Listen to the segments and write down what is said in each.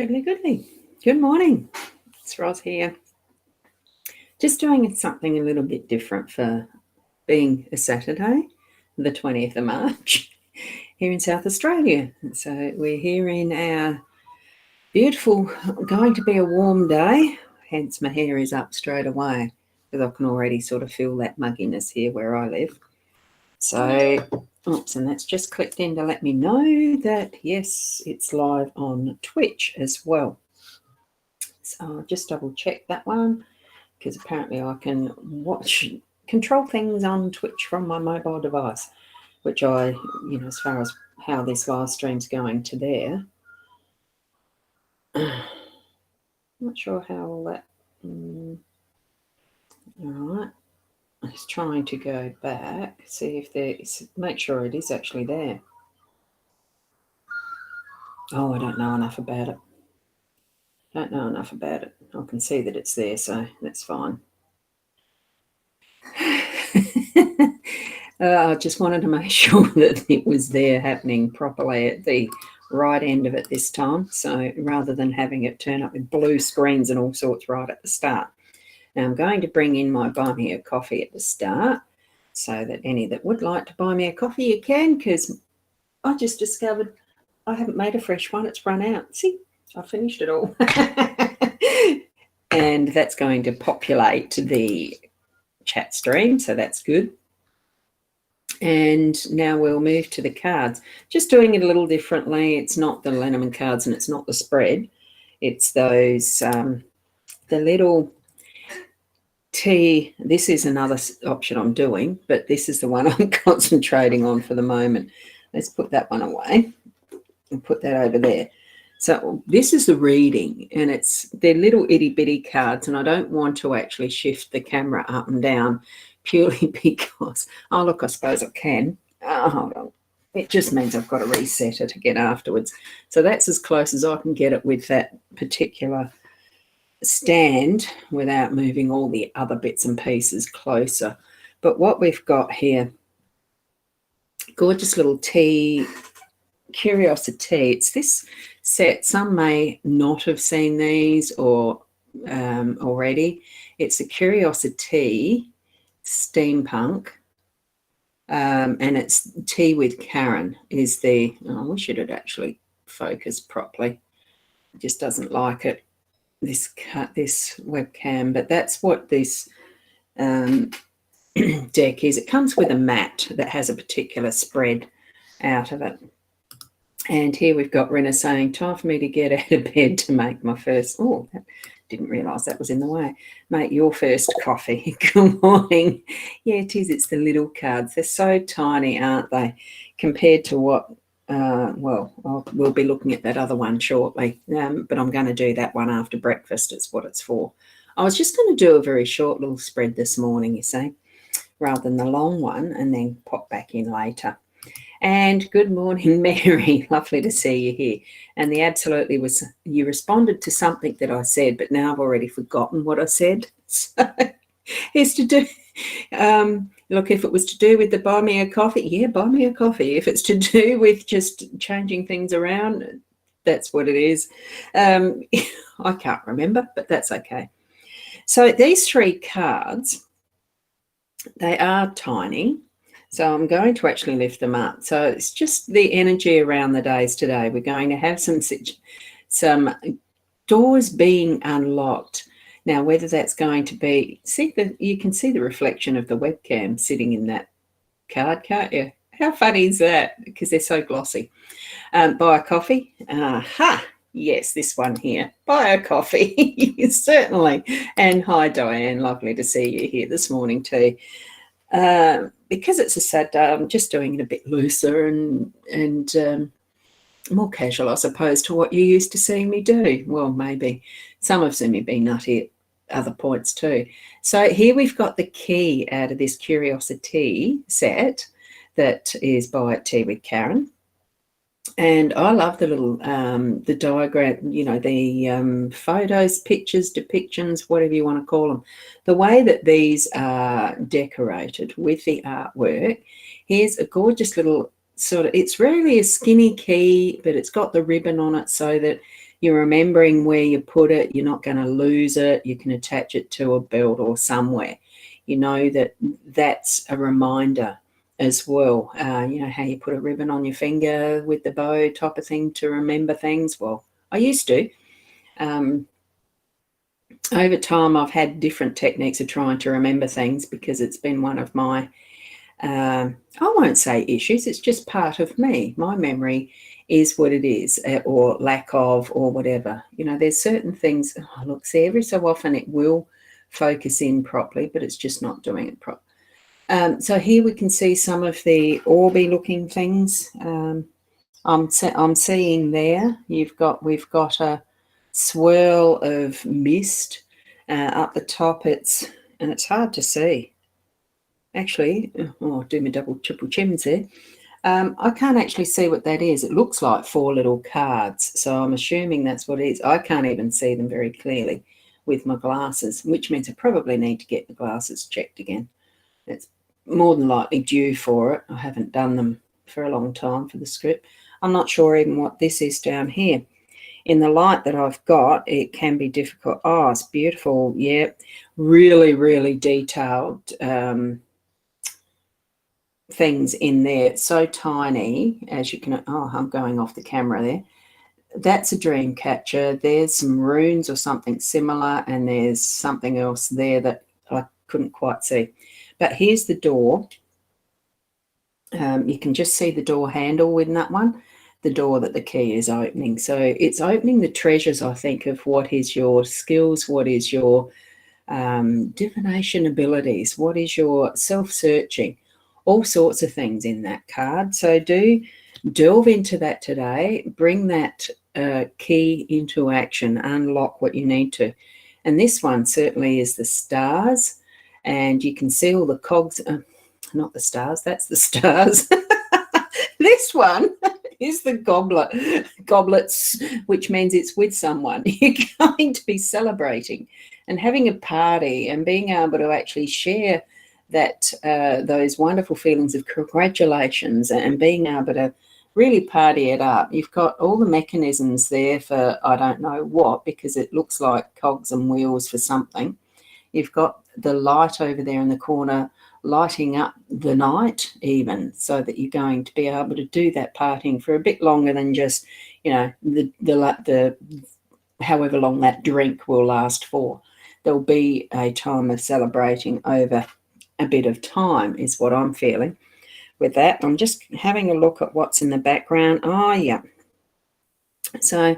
Goodly, goodly. Good morning. It's Ros here. Just doing something a little bit different for being a Saturday, the 20th of March, here in South Australia. So we're here in our beautiful, going to be a warm day, hence my hair is up straight away because I can already sort of feel that mugginess here where I live. So, oops, and that's just clicked in to let me know that, yes, it's live on Twitch as well. So I'll just double check that one because apparently I can control things on Twitch from my mobile device, which I, as far as how this live stream's going to there, I'm not sure how all that, all right. I was trying to go back, see if there's, make sure it is actually there. Oh, I don't know enough about it. I can see that it's there, so that's fine. I just wanted to make sure that it was there happening properly at the right end of it this time. So rather than having it turn up with blue screens and all sorts right at the start. Now I'm going to bring in my buy me a coffee at the start so that any that would like to buy me a coffee, you can, because I just discovered I haven't made a fresh one. It's run out. See, I finished it all. And that's going to populate the chat stream, so that's good. And now we'll move to the cards. Just doing it a little differently. It's not the Lenormand cards and it's not the spread. It's those, the little tea. This is another option I'm doing, but this is the one I'm concentrating on for the moment. Let's put that one away and put that over there. So this is the reading, and they're little itty-bitty cards, and I don't want to actually shift the camera up and down purely because, oh, look, I suppose I can. Oh, hold on. It just means I've got to reset it again afterwards. So that's as close as I can get it with that particular stand without moving all the other bits and pieces closer. But what we've got here, gorgeous little tea, curiosity. It's this set. Some may not have seen these or already. It's a curiosity steampunk, and it's tea with Karen is the, I wish it had actually focused properly. It just doesn't like it, this webcam, but that's what this deck is. It comes with a mat that has a particular spread out of it. And here we've got Rena saying, time for me to get out of bed to make my first, didn't realise that was in the way, make your first coffee. Good morning. Yeah, it is. It's the little cards. They're so tiny, aren't they, compared to what, we'll be looking at that other one shortly, but I'm going to do that one after breakfast. It's what it's for. I was just going to do a very short little spread this morning, you see, rather than the long one, and then pop back in later. And good morning, Mary. Lovely to see you here. And the absolutely was, you responded to something that I said, but now I've already forgotten what I said. So it's to do, look, if it was to do with the buy me a coffee, yeah, buy me a coffee. If it's to do with just changing things around, that's what it is. I can't remember, but that's okay. So these three cards, they are tiny. So I'm going to actually lift them up. So it's just the energy around the days today. We're going to have some doors being unlocked. Now, whether that's going to be, you can see the reflection of the webcam sitting in that card, can't you? How funny is that? Because they're so glossy. Buy a coffee. Aha. Yes, this one here. Buy a coffee. Certainly. And hi, Diane. Lovely to see you here this morning too. Because it's a sad day, I'm just doing it a bit looser and more casual, I suppose, to what you used to seeing me do. Well, maybe some have seen me be nutty at other points too. So here we've got the key out of this curiosity set that is Buy It Tea with Karen. And I love the little, the diagram, the photos, pictures, depictions, whatever you want to call them. The way that these are decorated with the artwork, here's a gorgeous little sort of, it's really a skinny key, but it's got the ribbon on it so that You're remembering where you put it. You're not going to lose it. You can attach it to a belt or somewhere. You know that that's a reminder as well. You know how you put a ribbon on your finger with the bow type of thing to remember things? Well, I used to. Over time, I've had different techniques of trying to remember things because it's been one of my, I won't say issues, it's just part of me. My memory is what it is, or lack of, or whatever. You know, there's certain things, oh, look, see, every so often it will focus in properly, but it's just not doing it properly. So here we can see some of the orby looking things. I'm seeing there, we've got a swirl of mist up the top. It's hard to see. Actually, oh, do my double triple chims there. I can't actually see what that is. It looks like 4 little cards, so I'm assuming that's what it is. I can't even see them very clearly with my glasses, which means I probably need to get the glasses checked again. It's more than likely due for it. I haven't done them for a long time for the script. I'm not sure even what this is down here. In the light that I've got, it can be difficult. Oh, it's beautiful. Yeah, really, really detailed things in there. It's so tiny, as you can, oh, I'm going off the camera there. That's a dream catcher. There's some runes or something similar, and there's something else there that I couldn't quite see. But here's the door. You can just see the door handle in that one, the door that the key is opening. So it's opening the treasures, I think, of what is your skills, what is your divination abilities, what is your self-searching, all sorts of things in that card. So do delve into that today, bring that key into action, unlock what you need to. And this one certainly is the stars, and you can see all the cogs, not the stars, that's the stars. This one is the goblets, which means it's with someone. You're going to be celebrating and having a party and being able to actually share that those wonderful feelings of congratulations and being able to really party it up. You've got all the mechanisms there for I don't know what, because it looks like cogs and wheels for something. You've got the light over there in the corner lighting up the night even, so that you're going to be able to do that partying for a bit longer than just, you know, the however long that drink will last for. There'll be a time of celebrating over a bit of time is what I'm feeling with that. I'm just having a look at what's in the background. Oh, yeah. So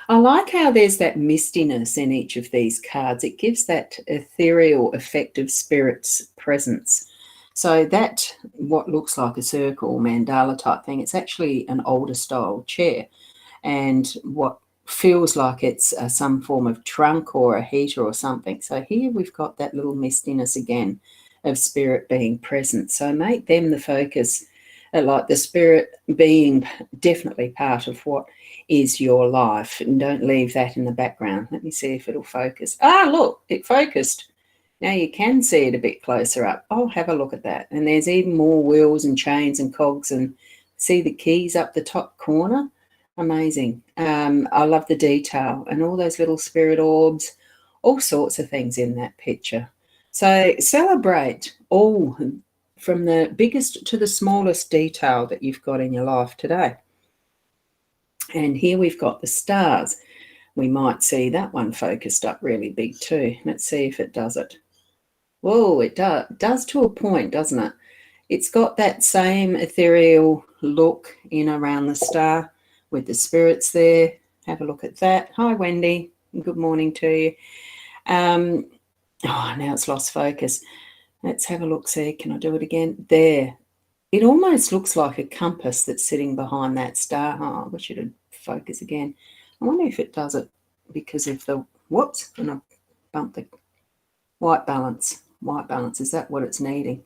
I like how there's that mistiness in each of these cards. It gives that ethereal effect of spirit's presence. So that, what looks like a circle mandala type thing, it's actually an older style chair. And what feels like it's some form of trunk or a heater or something. So here we've got that little mistiness again of spirit being present. So make them the focus, like the spirit being definitely part of what is your life, and don't leave that in the background. Let me see if it'll focus. Ah, look, it focused. Now you can see it a bit closer up. Oh, have a look at that. And there's even more wheels and chains and cogs, and see the keys up the top corner. Amazing. I love the detail and all those little spirit orbs, all sorts of things in that picture. So celebrate all, from the biggest to the smallest detail that you've got in your life today. And here we've got the stars. We might see that one focused up really big too. Let's see if it does it. Whoa, it does to a point, doesn't it? It's got that same ethereal look in around the star with the spirits there. Have a look at that. Hi, Wendy. Good morning to you. Oh, now it's lost focus. Let's have a look, see. Can I do it again? There. It almost looks like a compass that's sitting behind that star. Oh, I wish it would focus again. I wonder if it does it because of the, whoops, and I bumped the white balance. White balance, is that what it's needing?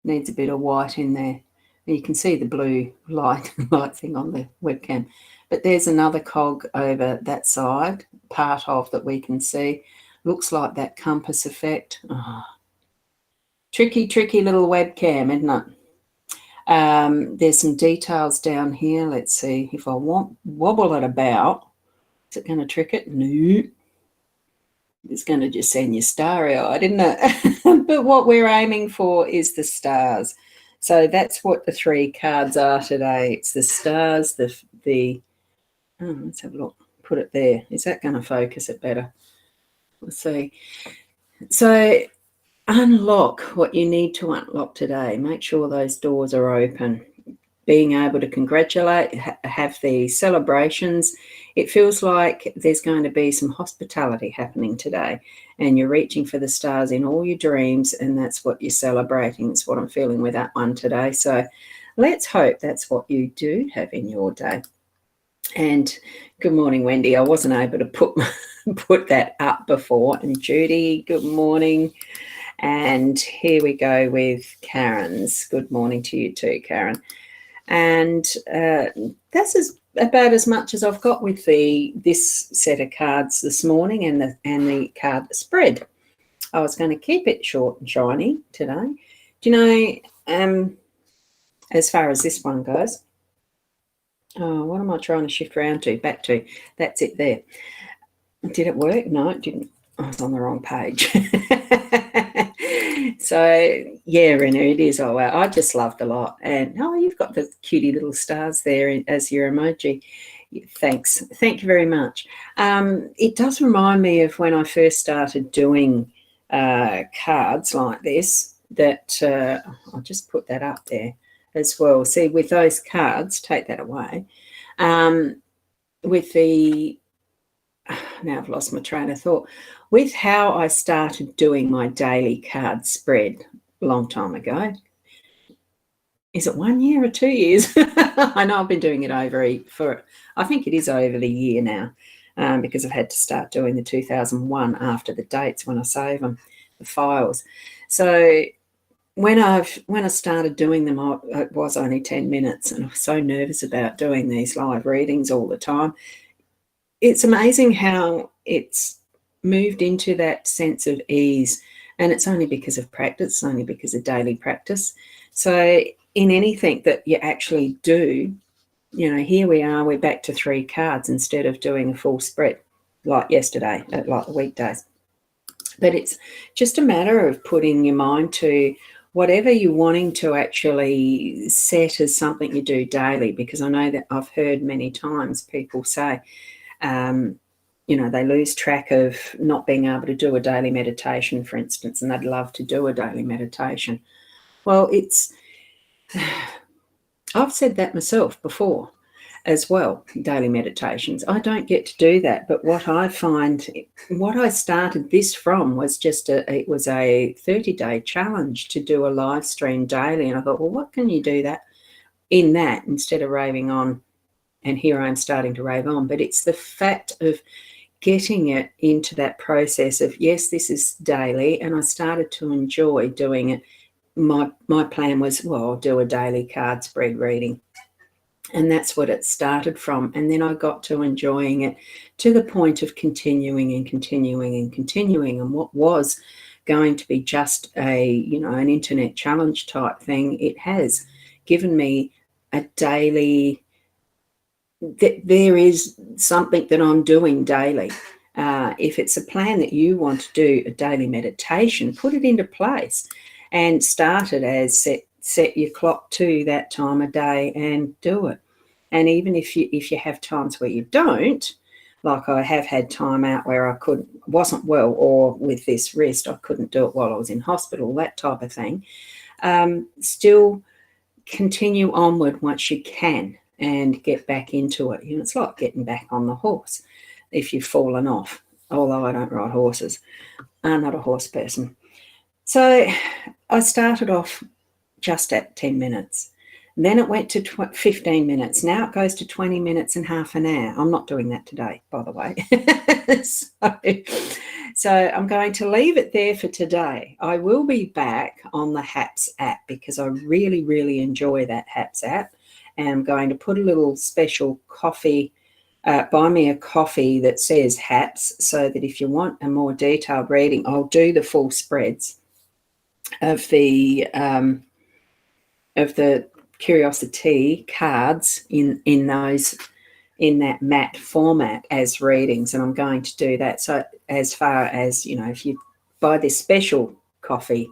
Needs a bit of white in there. And you can see the blue light thing on the webcam. But there's another cog over that side, part of that we can see. Looks like that compass effect. Oh, tricky little webcam, isn't it? There's some details down here. Let's see if I wobble it about. Is it going to trick it? No. It's going to just send you starry-eyed, isn't it? But what we're aiming for is the stars. So that's what the 3 cards are today. It's the stars, let's have a look. Put it there. Is that going to focus it better? Let's see. So unlock what you need to unlock today. Make sure those doors are open. Being able to congratulate, have the celebrations. It feels like there's going to be some hospitality happening today, and you're reaching for the stars in all your dreams, and that's what you're celebrating. It's what I'm feeling with that one today. So let's hope that's what you do have in your day. And good morning, Wendy. I wasn't able to put that up before. And Judy, good morning. And here we go with Karen's. Good morning to you too, Karen. And that's about as much as I've got with this set of cards this morning and the card spread. I was going to keep it short and shiny today. Do you know, as far as this one goes, what am I trying to shift around to? Back to, that's it there. Did it work? No, it didn't. I was on the wrong page. So, yeah, Renu, it is. Oh, wow. I just loved a lot. And, you've got the cutie little stars there as your emoji. Thanks. Thank you very much. It does remind me of when I first started doing cards like this, that I'll just put that up there as well. See, with those cards, take that away. With the... Now I've lost my train of thought. With how I started doing my daily card spread a long time ago. Is it 1 year or 2 years? I know I've been doing it I think it is over the year now, because I've had to start doing the 2001 after the dates when I save them, the files. So when I started doing them, it was only 10 minutes, and I was so nervous about doing these live readings all the time. It's amazing how it's moved into that sense of ease, and it's only because of practice, it's only because of daily practice. So in anything that you actually do, here we are, we're back to 3 cards instead of doing a full spread like yesterday, like the weekdays. But it's just a matter of putting your mind to whatever you're wanting to actually set as something you do daily, because I know that I've heard many times people say, they lose track of not being able to do a daily meditation, for instance, and they'd love to do a daily meditation. Well, I've said that myself before as well, daily meditations. I don't get to do that, but what I started this from was it was a 30-day challenge to do a live stream daily, and I thought, well, what can you do that instead of raving on? And here I'm starting to rave on, but it's the fact of getting it into that process of, yes, this is daily, and I started to enjoy doing it. My plan was, well, I'll do a daily card spread reading, and that's what it started from. And then I got to enjoying it to the point of continuing and continuing and continuing. And what was going to be just an internet challenge type thing, it has given me a daily... there is something that I'm doing daily. If it's a plan that you want to do a daily meditation, put it into place and start it as set your clock to that time of day and do it. And even if you have times where you don't, like I have had time out where I wasn't well, or with this wrist I couldn't do it while I was in hospital, that type of thing, still continue onward once you can and get back into it. It's like getting back on the horse if you've fallen off, although I don't ride horses. I'm not a horse person. So I started off just at 10 minutes. Then it went to 15 minutes. Now it goes to 20 minutes and half an hour. I'm not doing that today, by the way. So I'm going to leave it there for today. I will be back on the HAPS app because I really, really enjoy that HAPS app. And I'm going to put a little special coffee, buy me a coffee that says HAPS, so that if you want a more detailed reading, I'll do the full spreads of the curiosity cards in those in that matte format as readings, and I'm going to do that. So as far as, you know, if you buy this special coffee,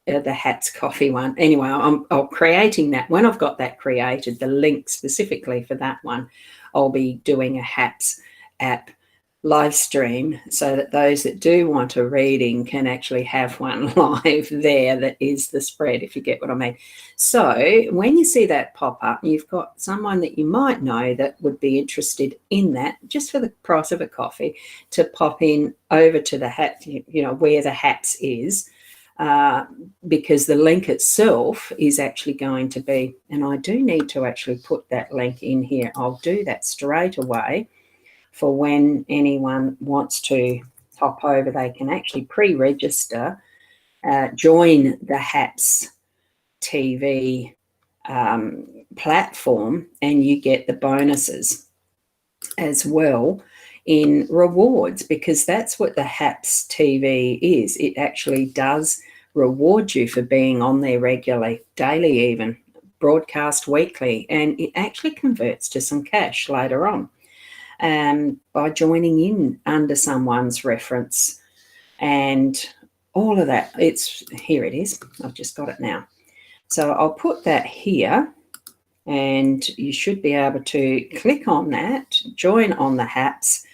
the Hats coffee one, anyway, I'm creating that. When I've got that created, the link specifically for that one, I'll be doing a Hats app live stream so that those that do want a reading can actually have one live there that is the spread, if you get what I mean. So when you see that pop up, you've got someone that you might know that would be interested in that, just for the price of a coffee, to pop in over to the Hat, you know, where the Hats is, because the link itself is actually going to be, and I do need to actually put that link in here. I'll do that straight away. For when anyone wants to hop over, they can actually pre-register, join the Hats TV platform, and you get the bonuses as well in rewards, because that's what the Hats TV is. It actually does reward you for being on there regularly, daily even, broadcast weekly, and it actually converts to some cash later on. By joining in under someone's reference and all of that. Here it is. I've just got it now. So I'll put that here, and you should be able to click on that, join on the Hats,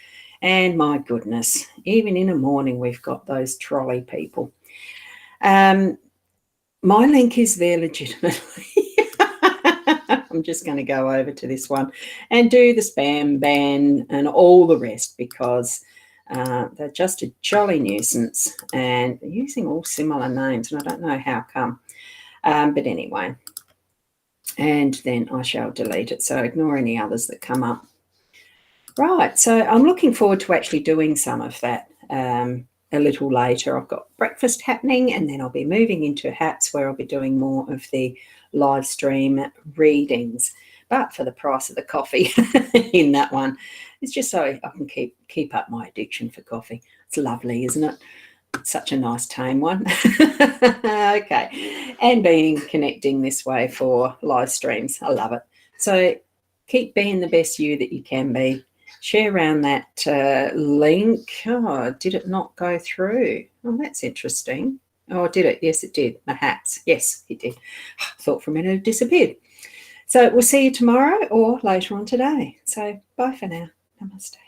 and my goodness, even in the morning we've got those trolley people. My link is there legitimately. I'm just going to go over to this one and do the spam ban and all the rest, because they're just a jolly nuisance and they're using all similar names, and I don't know how come. But anyway, and then I shall delete it. So ignore any others that come up. Right, so I'm looking forward to actually doing some of that a little later. I've got breakfast happening, and then I'll be moving into Hats, where I'll be doing more of the live stream readings, but for the price of the coffee in that one. It's just so I can keep up my addiction for coffee. It's lovely, isn't it? It's such a nice tame one. Okay, and connecting this way for live streams. I love it. So keep being the best you that you can be. Share around that link. Oh, did it not go through? Oh, that's interesting. Oh, did it? Yes, it did. My Hats. Yes, it did. I thought for a minute it disappeared. So we'll see you tomorrow or later on today. So bye for now. Namaste.